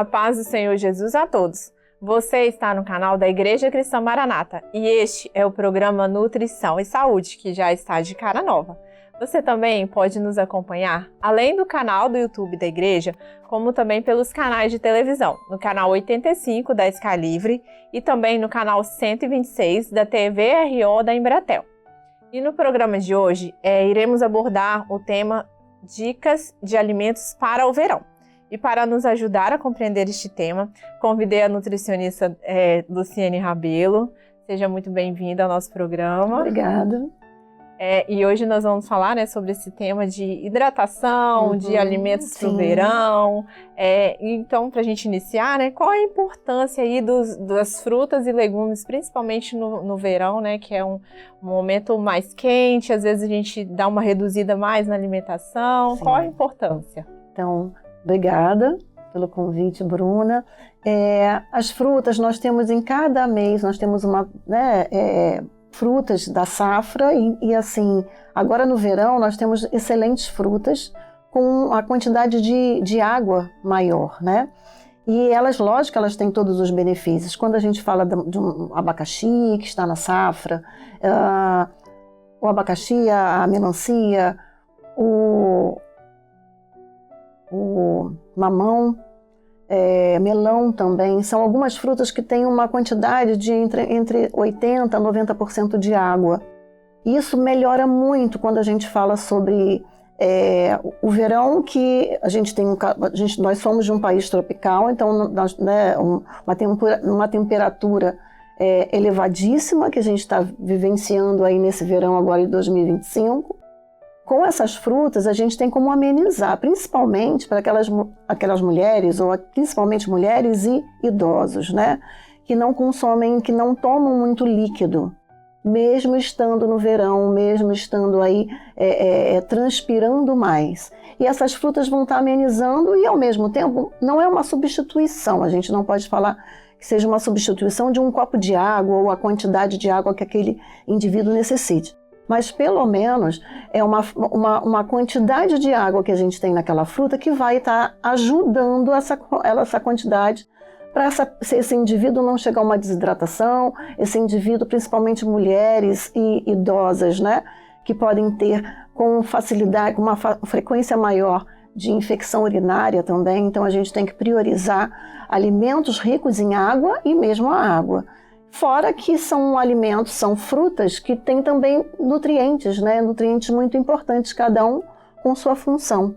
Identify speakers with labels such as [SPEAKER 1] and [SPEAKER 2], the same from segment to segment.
[SPEAKER 1] A paz do Senhor Jesus a todos. Você está no canal da Igreja Cristã Maranata e este é o programa Nutrição e Saúde, que já está de cara nova. Você também pode nos acompanhar, além do canal do YouTube da Igreja, como também pelos canais de televisão, no canal 85 da Sky Livre e também no canal 126 da TVRO da Embratel. E no programa de hoje, iremos abordar o tema Dicas de Alimentos para o Verão. E para nos ajudar a compreender este tema, convidei a nutricionista Luciene Rabelo. Seja muito bem-vinda ao nosso programa.
[SPEAKER 2] Obrigada.
[SPEAKER 1] E hoje nós vamos falar, sobre esse tema de hidratação, de alimentos para o verão. Então, para a gente iniciar, qual a importância aí das frutas e legumes, principalmente no verão, que é um momento mais quente, às vezes a gente dá uma reduzida mais na alimentação. Sim. Qual a importância?
[SPEAKER 2] Então, obrigada pelo convite, Bruna. As frutas, nós temos em cada mês, nós temos frutas da safra e assim, agora no verão nós temos excelentes frutas com a quantidade de água maior, E elas, lógico, elas têm todos os benefícios. Quando a gente fala de um abacaxi que está na safra, o abacaxi, a melancia, o mamão, melão também, são algumas frutas que têm uma quantidade de entre 80% a 90% de água. Isso melhora muito quando a gente fala sobre o verão, que nós somos de um país tropical, então uma temperatura elevadíssima que a gente está vivenciando aí nesse verão agora de 2025. Com essas frutas, a gente tem como amenizar, principalmente para aquelas mulheres, ou principalmente mulheres e idosos, que não consomem, que não tomam muito líquido, mesmo estando no verão, mesmo estando aí transpirando mais. E essas frutas vão estar amenizando e, ao mesmo tempo, não é uma substituição. A gente não pode falar que seja uma substituição de um copo de água ou a quantidade de água que aquele indivíduo necessite. Mas pelo menos é uma quantidade de água que a gente tem naquela fruta que vai estar ajudando essa quantidade para esse indivíduo não chegar a uma desidratação, esse indivíduo, principalmente mulheres e idosas, que podem ter com facilidade, com uma frequência maior de infecção urinária também. Então a gente tem que priorizar alimentos ricos em água e mesmo a água. Fora que são alimentos, são frutas que têm também nutrientes, nutrientes muito importantes, cada um com sua função.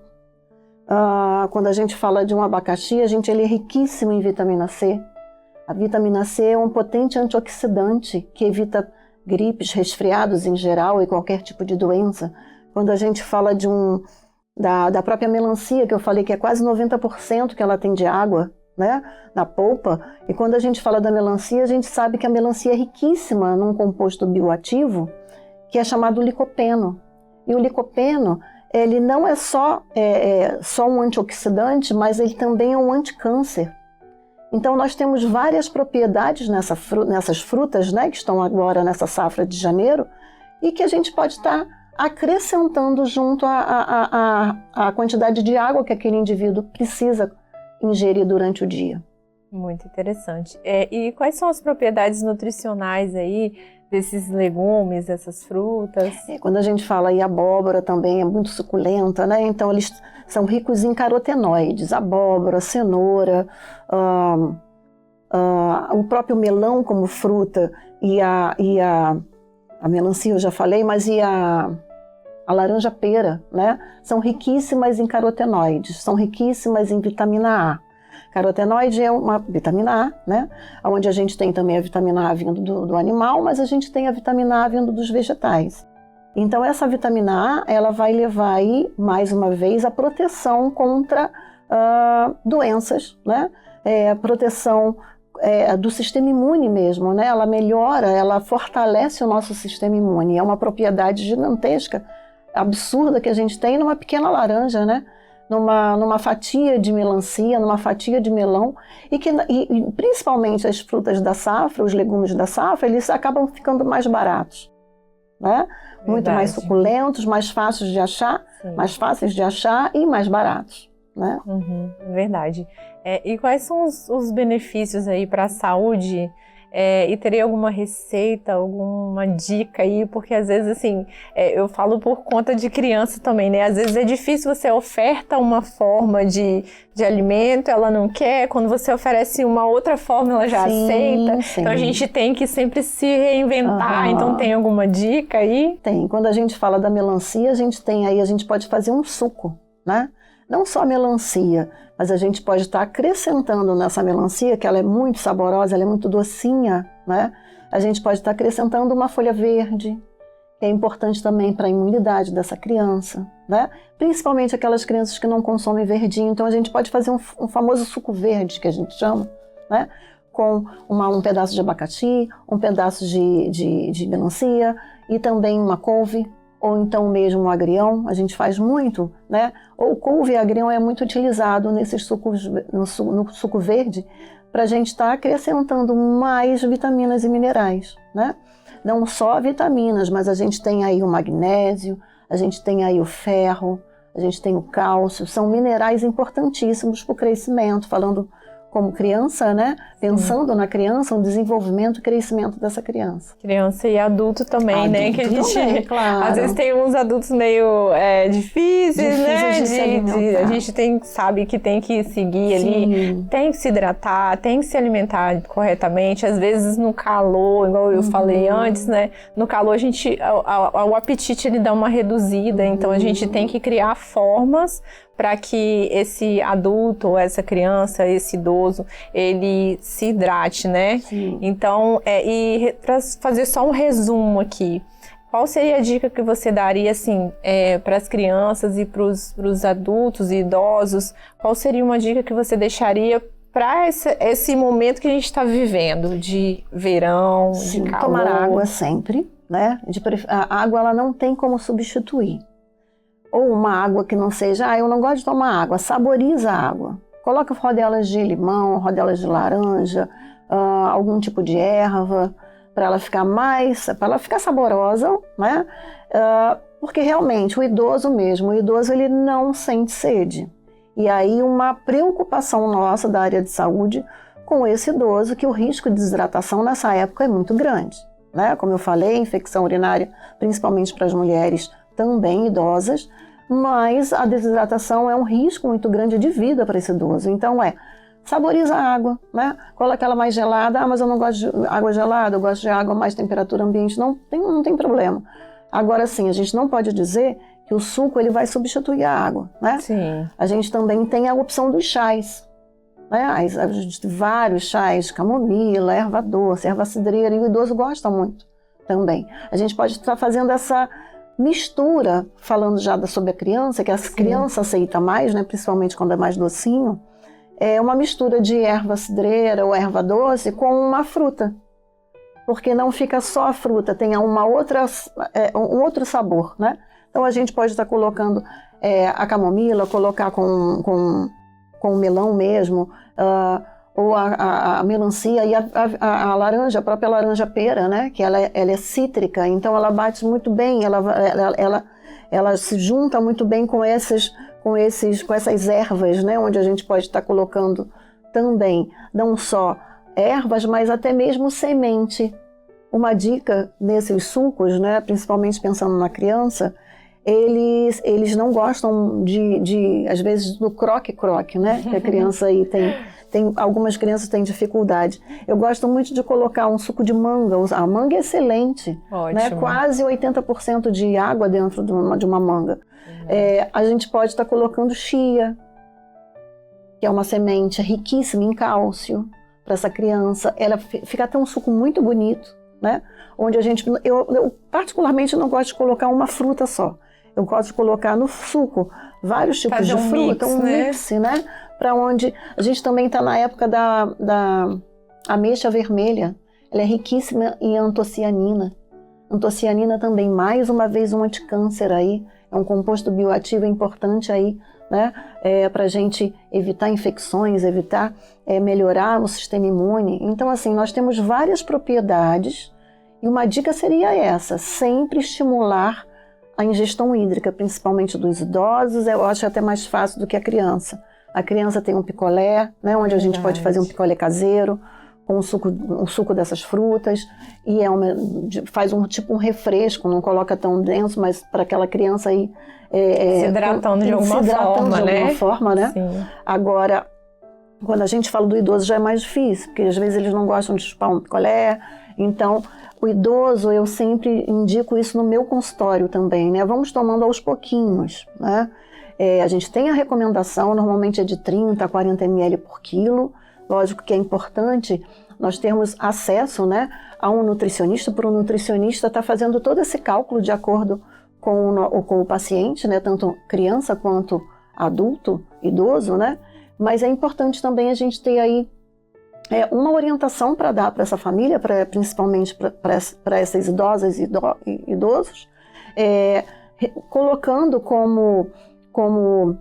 [SPEAKER 2] Quando a gente fala de um abacaxi, ele é riquíssimo em vitamina C. A vitamina C é um potente antioxidante que evita gripes, resfriados em geral e qualquer tipo de doença. Quando a gente fala da própria melancia, que eu falei que é quase 90% que ela tem de água, na polpa, e quando a gente fala da melancia, a gente sabe que a melancia é riquíssima num composto bioativo que é chamado licopeno. E o licopeno, ele não é só um antioxidante, mas ele também é um anticâncer. Então nós temos várias propriedades nessas frutas, que estão agora nessa safra de janeiro, e que a gente pode estar acrescentando junto à quantidade de água que aquele indivíduo precisa ingerir durante o dia.
[SPEAKER 1] Muito interessante. E quais são as propriedades nutricionais aí desses legumes, dessas frutas?
[SPEAKER 2] Quando a gente fala em abóbora também é muito suculenta, Então eles são ricos em carotenoides, abóbora, cenoura, o próprio melão como fruta e a melancia eu já falei, mas e a laranja-pera, São riquíssimas em carotenoides, são riquíssimas em vitamina A. Carotenoide é uma vitamina A, onde a gente tem também a vitamina A vindo do animal, mas a gente tem a vitamina A vindo dos vegetais. Então essa vitamina A, ela vai levar aí, mais uma vez, a proteção contra doenças, proteção do sistema imune mesmo, Ela melhora, ela fortalece o nosso sistema imune. É uma propriedade gigantesca, absurda que a gente tem numa pequena laranja, numa fatia de melancia, numa fatia de melão, e principalmente as frutas da safra, os legumes da safra, eles acabam ficando mais baratos, Muito mais suculentos, mais fáceis de achar, e mais baratos. né?
[SPEAKER 1] Verdade. E quais são os benefícios aí para a saúde? E teria alguma receita, alguma dica aí? Porque às vezes, assim, eu falo por conta de criança também, né? Às vezes é difícil, você oferta uma forma de alimento, ela não quer. Quando você oferece uma outra forma, ela já aceita.
[SPEAKER 2] Sim.
[SPEAKER 1] Então a gente tem que sempre se reinventar. Então tem alguma dica aí?
[SPEAKER 2] Tem. Quando a gente fala da melancia, a gente pode fazer um suco, né? Não só a melancia, mas a gente pode estar acrescentando nessa melancia, que ela é muito saborosa, ela é muito docinha, né? A gente pode estar acrescentando uma folha verde, que é importante também para a imunidade dessa criança, né? Principalmente aquelas crianças que não consomem verdinho. Então a gente pode fazer um famoso suco verde, que a gente chama, né? Com um pedaço de abacaxi, um pedaço de melancia e também uma couve, ou então mesmo um agrião, a gente faz muito, né? Ou couve e agrião é muito utilizado nesses sucos, no suco verde, para a gente estar acrescentando mais vitaminas e minerais, né? Não só vitaminas, mas a gente tem aí o magnésio, a gente tem aí o ferro, a gente tem o cálcio, são minerais importantíssimos para o crescimento, falando como criança, né? Pensando na criança, o desenvolvimento e crescimento dessa criança.
[SPEAKER 1] Criança e adulto também, né? Que a gente,
[SPEAKER 2] também, claro.
[SPEAKER 1] Às vezes tem uns adultos meio difíceis, né?
[SPEAKER 2] A
[SPEAKER 1] gente sabe que tem que seguir ali, tem que se hidratar, tem que se alimentar corretamente. Às vezes no calor, igual eu falei antes, né? No calor o apetite ele dá uma reduzida, então a gente tem que criar formas para que esse adulto, ou essa criança, esse idoso, ele se hidrate, né?
[SPEAKER 2] Sim.
[SPEAKER 1] Então, e para fazer só um resumo aqui, qual seria a dica que você daria, assim, para as crianças e para os adultos e idosos? Qual seria uma dica que você deixaria para esse momento que a gente está vivendo, de verão, de calor?
[SPEAKER 2] Tomar água sempre, né? A água, ela não tem como substituir. Ou uma água que não seja, eu não gosto de tomar água, saboriza a água. Coloca rodelas de limão, rodelas de laranja, algum tipo de erva, para ela ficar saborosa, né? Porque realmente o idoso ele não sente sede. E aí uma preocupação nossa da área de saúde com esse idoso, que o risco de desidratação nessa época é muito grande, né? Como eu falei, infecção urinária, principalmente para as mulheres também idosas, mas a desidratação é um risco muito grande de vida para esse idoso. Então saboriza a água, né? Coloca ela mais gelada, mas eu não gosto de água gelada, eu gosto de água mais temperatura ambiente, não tem problema. Agora sim, a gente não pode dizer que o suco ele vai substituir a água, né?
[SPEAKER 1] Sim.
[SPEAKER 2] A gente também tem a opção dos chás, né? A gente tem vários chás, camomila, erva doce, erva cidreira, e o idoso gosta muito também. A gente pode estar fazendo essa mistura, falando já sobre a criança, que a criança aceita mais, né? Principalmente quando é mais docinho, é uma mistura de erva cidreira ou erva doce com uma fruta. Porque não fica só a fruta, tem um outro sabor, né? Então a gente pode estar colocando a camomila, colocar com o melão mesmo, ou a melancia e a laranja, a própria laranja pera, né? Que ela é cítrica, então ela bate muito bem, ela se junta muito bem com essas ervas, né? Onde a gente pode estar colocando também, não só ervas, mas até mesmo semente. Uma dica nesses sucos, né? Principalmente pensando na criança, eles não gostam às vezes, do croque-croque, né? Que a criança aí algumas crianças têm dificuldade. Eu gosto muito de colocar um suco de manga. A manga é excelente, né? Quase 80% de água dentro de uma manga. A gente pode estar colocando chia, que é uma semente riquíssima em cálcio para essa criança. Ela fica até um suco muito bonito, né? Onde eu particularmente não gosto de colocar uma fruta só. Eu gosto de colocar no suco vários tipos de fruta, mix, né? Para onde a gente também está na época da ameixa vermelha. Ela é riquíssima em antocianina. Antocianina também, mais uma vez, um anticâncer aí. É um composto bioativo importante aí, né? Para a gente evitar infecções, melhorar o sistema imune. Então, assim, nós temos várias propriedades e uma dica seria essa, sempre estimular a ingestão hídrica, principalmente dos idosos. Eu acho até mais fácil do que a criança. A criança tem um picolé, né, onde a gente pode fazer um picolé caseiro, com um suco dessas frutas, e faz tipo um refresco, não coloca tão denso, mas para aquela criança aí...
[SPEAKER 1] se hidratando de alguma forma,
[SPEAKER 2] né?
[SPEAKER 1] Sim.
[SPEAKER 2] Agora, quando a gente fala do idoso já é mais difícil, porque às vezes eles não gostam de chupar um picolé, então o idoso eu sempre indico isso no meu consultório também, né? Vamos tomando aos pouquinhos, né? A gente tem a recomendação, normalmente é de 30 a 40 ml por quilo. Lógico que é importante nós termos acesso, né, a um nutricionista, para o nutricionista estar fazendo todo esse cálculo de acordo com o paciente, né, tanto criança quanto adulto, idoso, né? Mas é importante também a gente ter aí uma orientação para dar para essa família, principalmente para essas idosas e idosos, colocando como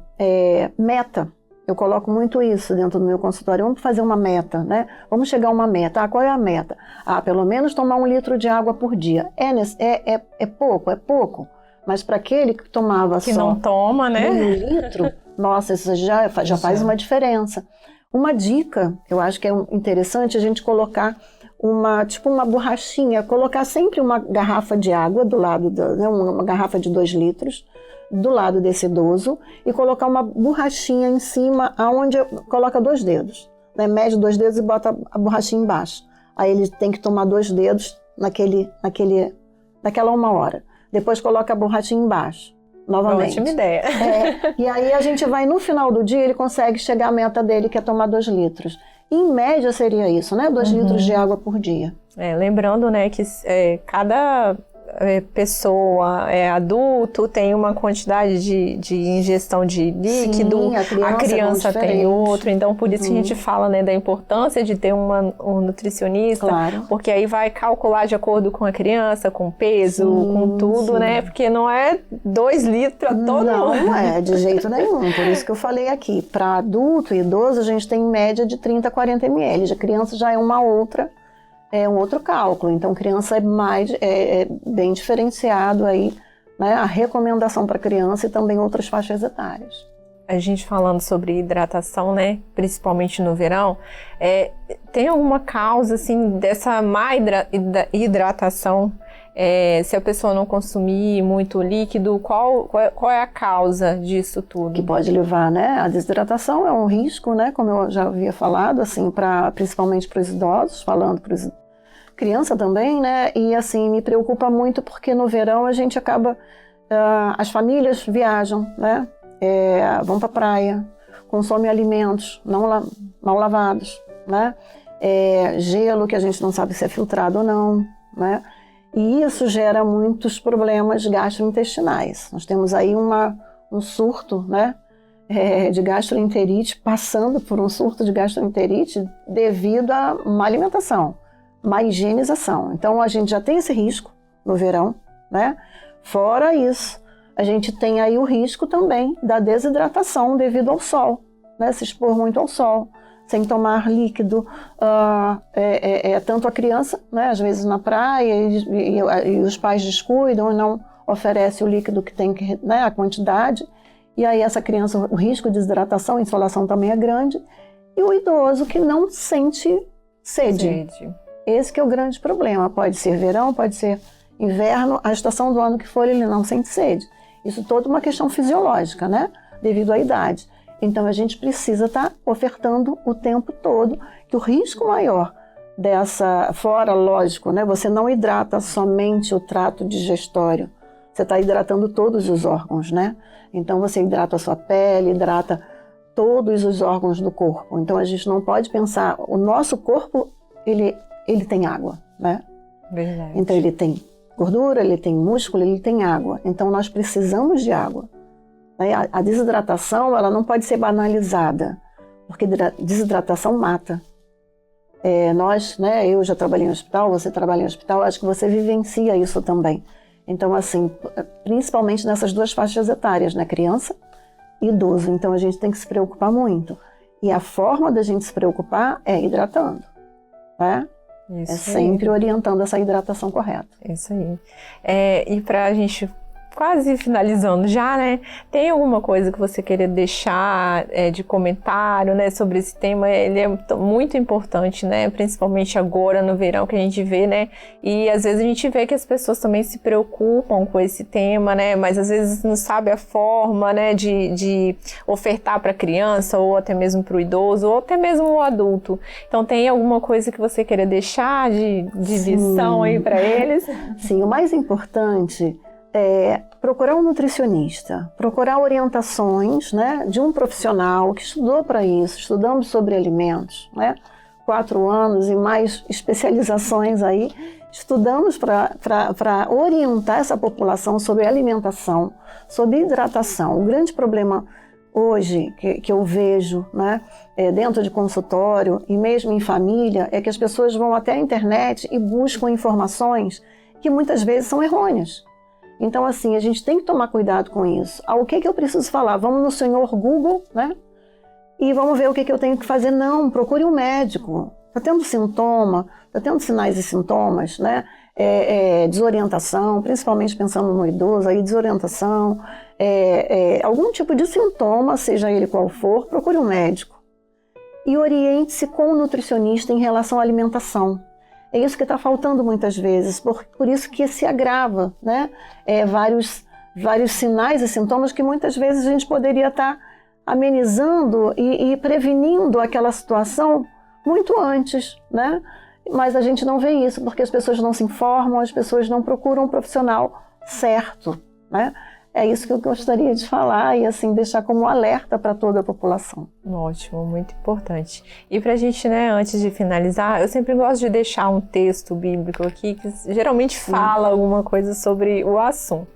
[SPEAKER 2] meta. Eu coloco muito isso dentro do meu consultório. Vamos fazer uma meta, né? Vamos chegar a uma meta. Qual é a meta? Pelo menos tomar 1 litro de água por dia. É pouco. Mas para aquele que tomava
[SPEAKER 1] que não toma, né?
[SPEAKER 2] 1 litro, nossa, isso já faz uma diferença. Uma dica que eu acho que é interessante a gente colocar uma borrachinha, colocar sempre uma garrafa de água do lado, né, uma garrafa de 2 litros, do lado desse idoso, e colocar uma borrachinha em cima, aonde coloca 2 dedos, né, mede 2 dedos e bota a borrachinha embaixo. Aí ele tem que tomar 2 dedos naquela 1 hora. Depois coloca a borrachinha embaixo, novamente.
[SPEAKER 1] Ótima ideia.
[SPEAKER 2] E aí a gente vai, no final do dia, ele consegue chegar à meta dele, que é tomar 2 litros. Em média seria isso, né? 2 litros de água por dia.
[SPEAKER 1] Lembrando, né, que cada pessoa adulto tem uma quantidade de ingestão de líquido,
[SPEAKER 2] sim,
[SPEAKER 1] a criança tem outro, então por isso que a gente fala, né, da importância de ter um nutricionista,
[SPEAKER 2] claro,
[SPEAKER 1] porque aí vai calcular de acordo com a criança, com o peso, com tudo, né, porque não é 2 litros para todo mundo.
[SPEAKER 2] Não é, de jeito nenhum, por isso que eu falei aqui, para adulto e idoso a gente tem em média de 30 a 40 ml, a criança já é um outro cálculo, então criança é bem diferenciado aí, né, a recomendação para criança e também outras faixas etárias.
[SPEAKER 1] A gente falando sobre hidratação, né, principalmente no verão, tem alguma causa assim dessa má hidratação? Se a pessoa não consumir muito líquido, qual é a causa disso tudo?
[SPEAKER 2] Que pode levar, né? A desidratação é um risco, né? Como eu já havia falado, assim, principalmente para os idosos, falando para os criança também, né? E assim, me preocupa muito porque no verão a gente acaba, as famílias viajam, né? Vão para a praia, consomem alimentos mal lavados, né? Gelo que a gente não sabe se é filtrado ou não, né? E isso gera muitos problemas gastrointestinais. Nós temos aí um surto, né, de gastroenterite, passando por um surto de gastroenterite devido a má alimentação, má higienização. Então a gente já tem esse risco no verão, né? Fora isso, a gente tem aí o risco também da desidratação devido ao sol, né? Se expor muito ao sol, sem tomar líquido, tanto a criança, né, às vezes na praia, e os pais descuidam e não oferecem o líquido que tem, né, a quantidade, e aí essa criança, o risco de desidratação, insolação também é grande, e o idoso que não sente sede. Esse que é o grande problema, pode ser verão, pode ser inverno, a estação do ano que for, ele não sente sede. Isso toda uma questão fisiológica, né, devido à idade. Então a gente precisa estar ofertando o tempo todo, que o risco maior fora, lógico, né? Você não hidrata somente o trato digestório, você está hidratando todos os órgãos, né? Então você hidrata a sua pele, hidrata todos os órgãos do corpo. Então a gente não pode pensar, o nosso corpo, ele tem água, né?
[SPEAKER 1] Verdade.
[SPEAKER 2] Então ele tem gordura, ele tem músculo, ele tem água. Então nós precisamos de água. A desidratação, ela não pode ser banalizada, porque desidratação mata. Nós, né, eu já trabalhei em hospital, você trabalha em hospital, acho que você vivencia isso também. Então, assim, principalmente nessas 2 faixas etárias, né, criança e idoso. Então, a gente tem que se preocupar muito. E a forma da gente se preocupar é hidratando, né?
[SPEAKER 1] Isso
[SPEAKER 2] sempre orientando essa hidratação correta.
[SPEAKER 1] Isso aí. E para a gente quase finalizando já, né? Tem alguma coisa que você queria deixar de comentário, né, sobre esse tema? Ele é muito importante, né? Principalmente agora no verão que a gente vê, né? E às vezes a gente vê que as pessoas também se preocupam com esse tema, né? Mas às vezes não sabe a forma, né, de ofertar para a criança ou até mesmo para o idoso ou até mesmo o adulto. Então tem alguma coisa que você queria deixar de lição aí para eles?
[SPEAKER 2] Sim, o mais importante é procurar um nutricionista, procurar orientações, né, de um profissional que estudou para isso. Estudamos sobre alimentos, né, 4 anos e mais especializações aí. Estudamos para orientar essa população sobre alimentação, sobre hidratação. O grande problema hoje que eu vejo, né, dentro de consultório e mesmo em família é que as pessoas vão até a internet e buscam informações que muitas vezes são errôneas. Então, assim, a gente tem que tomar cuidado com isso. O que eu preciso falar? Vamos no senhor Google, né? E vamos ver o que eu tenho que fazer. Não, procure um médico. Está tendo sintoma, está tendo sinais e sintomas, né? Desorientação, principalmente pensando no idoso, aí desorientação, algum tipo de sintoma, seja ele qual for, procure um médico. E oriente-se com o nutricionista em relação à alimentação. É isso que está faltando muitas vezes, por isso que se agrava, né? Vários sinais e sintomas que muitas vezes a gente poderia estar amenizando e prevenindo aquela situação muito antes, né? Mas a gente não vê isso, porque as pessoas não se informam, as pessoas não procuram um profissional certo, né? É isso que eu gostaria de falar e assim deixar como alerta para toda a população.
[SPEAKER 1] Ótimo, muito importante. E para a gente, né, antes de finalizar, eu sempre gosto de deixar um texto bíblico aqui que geralmente fala alguma coisa sobre o assunto.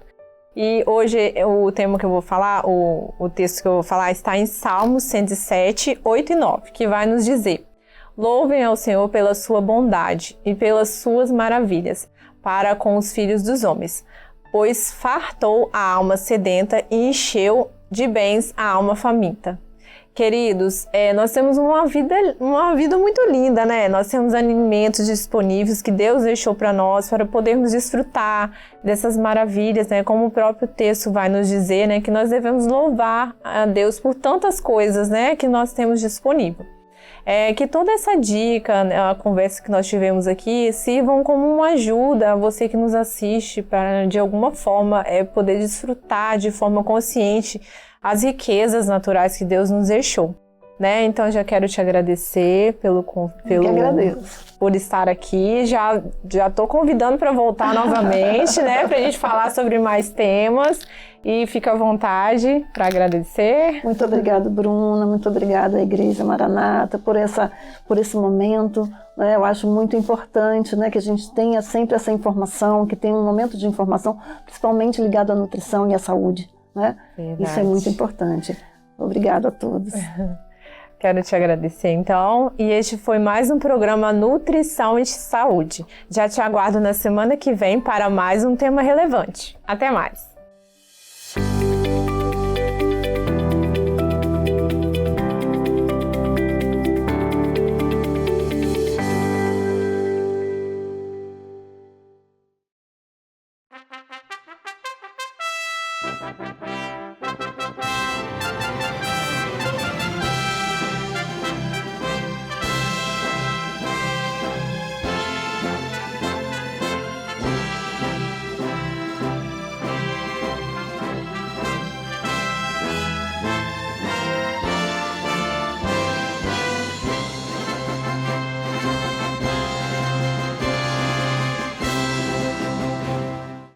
[SPEAKER 1] E hoje o tema que eu vou falar, o texto que eu vou falar está em Salmos 107, 8 e 9, que vai nos dizer: Louvem ao Senhor pela sua bondade e pelas suas maravilhas para com os filhos dos homens, pois fartou a alma sedenta e encheu de bens a alma faminta. Queridos, nós temos uma vida muito linda, né? Nós temos alimentos disponíveis que Deus deixou para nós, para podermos desfrutar dessas maravilhas, né? Como o próprio texto vai nos dizer, né? Que nós devemos louvar a Deus por tantas coisas, né? Que nós temos disponível. Que toda essa dica, a conversa que nós tivemos aqui, sirvam como uma ajuda a você que nos assiste para, de alguma forma, poder desfrutar de forma consciente as riquezas naturais que Deus nos deixou, né? Então, já quero te agradecer por estar aqui. Já estou convidando para voltar novamente, né? Para a gente falar sobre mais temas. E fica à vontade para agradecer.
[SPEAKER 2] Muito obrigada, Bruna. Muito obrigada à Igreja Maranata por esse momento. Né? Eu acho muito importante, né, que a gente tenha sempre essa informação, que tenha um momento de informação, principalmente ligado à nutrição e à saúde. Né? Isso é muito importante. Obrigada a todos.
[SPEAKER 1] Quero te agradecer, então. E este foi mais um programa Nutrição e Saúde. Já te aguardo na semana que vem para mais um tema relevante. Até mais!